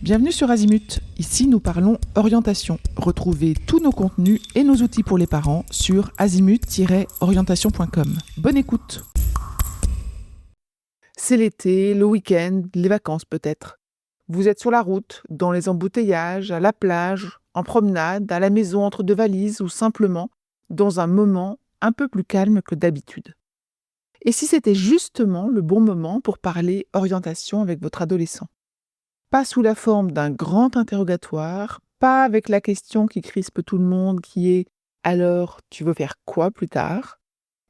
Bienvenue sur Azimut. Ici, nous parlons orientation. Retrouvez tous nos contenus et nos outils pour les parents sur azimut-orientation.com. Bonne écoute. C'est l'été, le week-end, les vacances peut-être. Vous êtes sur la route, dans les embouteillages, à la plage, en promenade, à la maison entre deux valises ou simplement dans un moment un peu plus calme que d'habitude. Et si c'était justement le bon moment pour parler orientation avec votre adolescent? Pas sous la forme d'un grand interrogatoire, pas avec la question qui crispe tout le monde qui est: «Alors, tu veux faire quoi plus tard?»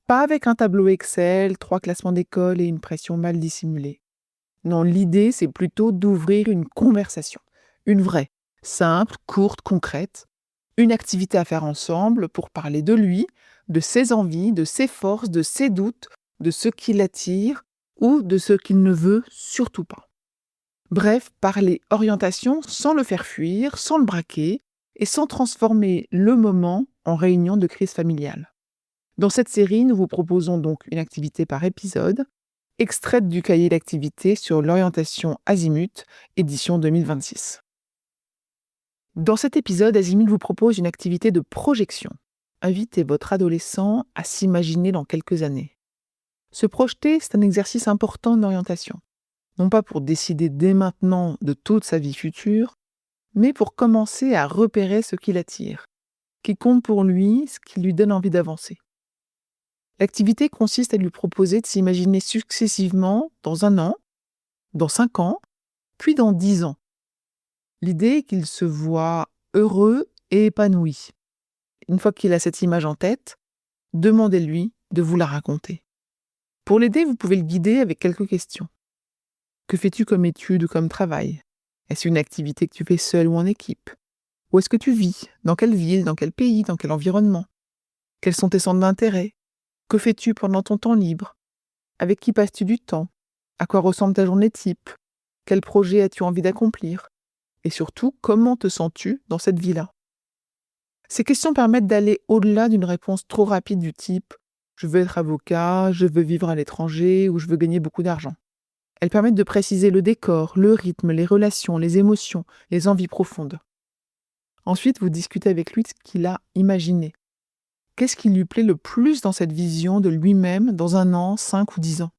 Pas avec un tableau Excel, 3 classements d'école et une pression mal dissimulée. Non, l'idée, c'est plutôt d'ouvrir une conversation. Une vraie, simple, courte, concrète. Une activité à faire ensemble pour parler de lui, de ses envies, de ses forces, de ses doutes, de ce qui l'attire ou de ce qu'il ne veut surtout pas. Bref, parler orientation sans le faire fuir, sans le braquer et sans transformer le moment en réunion de crise familiale. Dans cette série, nous vous proposons donc une activité par épisode, extraite du cahier d'activité sur l'orientation Azimut, édition 2026. Dans cet épisode, Azimut vous propose une activité de projection. Invitez votre adolescent à s'imaginer dans quelques années. Se projeter, c'est un exercice important d'orientation. Non pas pour décider dès maintenant de toute sa vie future, mais pour commencer à repérer ce qui l'attire, qui compte pour lui, ce qui lui donne envie d'avancer. L'activité consiste à lui proposer de s'imaginer successivement dans 1 an, dans 5 ans, puis dans 10 ans. L'idée est qu'il se voit heureux et épanoui. Une fois qu'il a cette image en tête, demandez-lui de vous la raconter. Pour l'aider, vous pouvez le guider avec quelques questions. Que fais-tu comme étude ou comme travail? Est-ce une activité que tu fais seul ou en équipe? Où est-ce que tu vis? Dans quelle ville? Dans quel pays? Dans quel environnement? Quels sont tes centres d'intérêt? Que fais-tu pendant ton temps libre? Avec qui passes-tu du temps? À quoi ressemble ta journée type? Quel projet as-tu envie d'accomplir? Et surtout, comment te sens-tu dans cette vie-là? Ces questions permettent d'aller au-delà d'une réponse trop rapide du type « je veux être avocat, je veux vivre à l'étranger ou je veux gagner beaucoup d'argent ». Elles permettent de préciser le décor, le rythme, les relations, les émotions, les envies profondes. Ensuite, vous discutez avec lui de ce qu'il a imaginé. Qu'est-ce qui lui plaît le plus dans cette vision de lui-même dans 1 an, 5 ou 10 ans?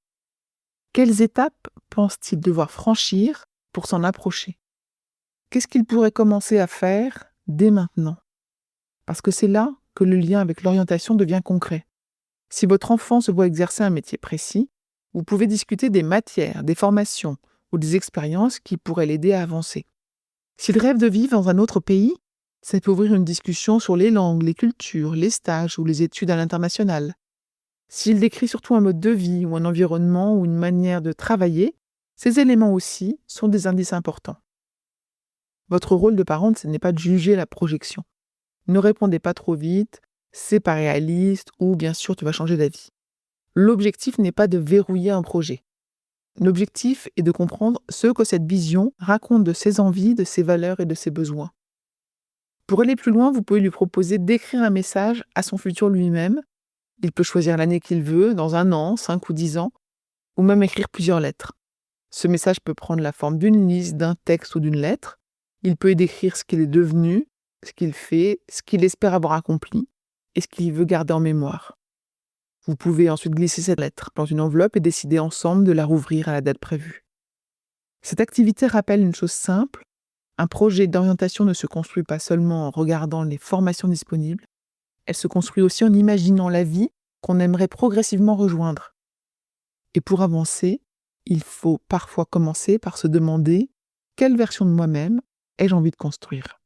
Quelles étapes pense-t-il devoir franchir pour s'en approcher? Qu'est-ce qu'il pourrait commencer à faire dès maintenant? Parce que c'est là que le lien avec l'orientation devient concret. Si votre enfant se voit exercer un métier précis, vous pouvez discuter des matières, des formations ou des expériences qui pourraient l'aider à avancer. S'il rêve de vivre dans un autre pays, ça peut ouvrir une discussion sur les langues, les cultures, les stages ou les études à l'international. S'il décrit surtout un mode de vie ou un environnement ou une manière de travailler, ces éléments aussi sont des indices importants. Votre rôle de parent, ce n'est pas de juger la projection. Ne répondez pas trop vite, c'est pas réaliste ou bien sûr tu vas changer d'avis. L'objectif n'est pas de verrouiller un projet. L'objectif est de comprendre ce que cette vision raconte de ses envies, de ses valeurs et de ses besoins. Pour aller plus loin, vous pouvez lui proposer d'écrire un message à son futur lui-même. Il peut choisir l'année qu'il veut, dans 1 an, 5 ou 10 ans, ou même écrire plusieurs lettres. Ce message peut prendre la forme d'une liste, d'un texte ou d'une lettre. Il peut y décrire ce qu'il est devenu, ce qu'il fait, ce qu'il espère avoir accompli et ce qu'il veut garder en mémoire. Vous pouvez ensuite glisser cette lettre dans une enveloppe et décider ensemble de la rouvrir à la date prévue. Cette activité rappelle une chose simple: un projet d'orientation ne se construit pas seulement en regardant les formations disponibles, elle se construit aussi en imaginant la vie qu'on aimerait progressivement rejoindre. Et pour avancer, il faut parfois commencer par se demander: quelle version de moi-même ai-je envie de construire?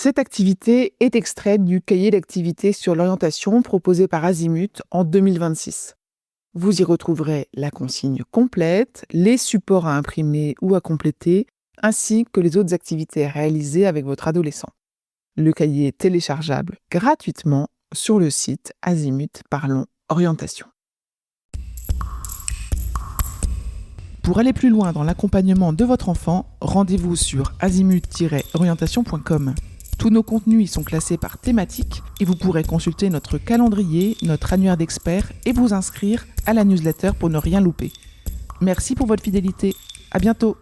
Cette activité est extraite du cahier d'activités sur l'orientation proposé par Azimut en 2026. Vous y retrouverez la consigne complète, les supports à imprimer ou à compléter, ainsi que les autres activités réalisées avec votre adolescent. Le cahier est téléchargeable gratuitement sur le site Azimut Parlons Orientation. Pour aller plus loin dans l'accompagnement de votre enfant, rendez-vous sur azimut-orientation.com. Tous nos contenus y sont classés par thématique et vous pourrez consulter notre calendrier, notre annuaire d'experts et vous inscrire à la newsletter pour ne rien louper. Merci pour votre fidélité. À bientôt.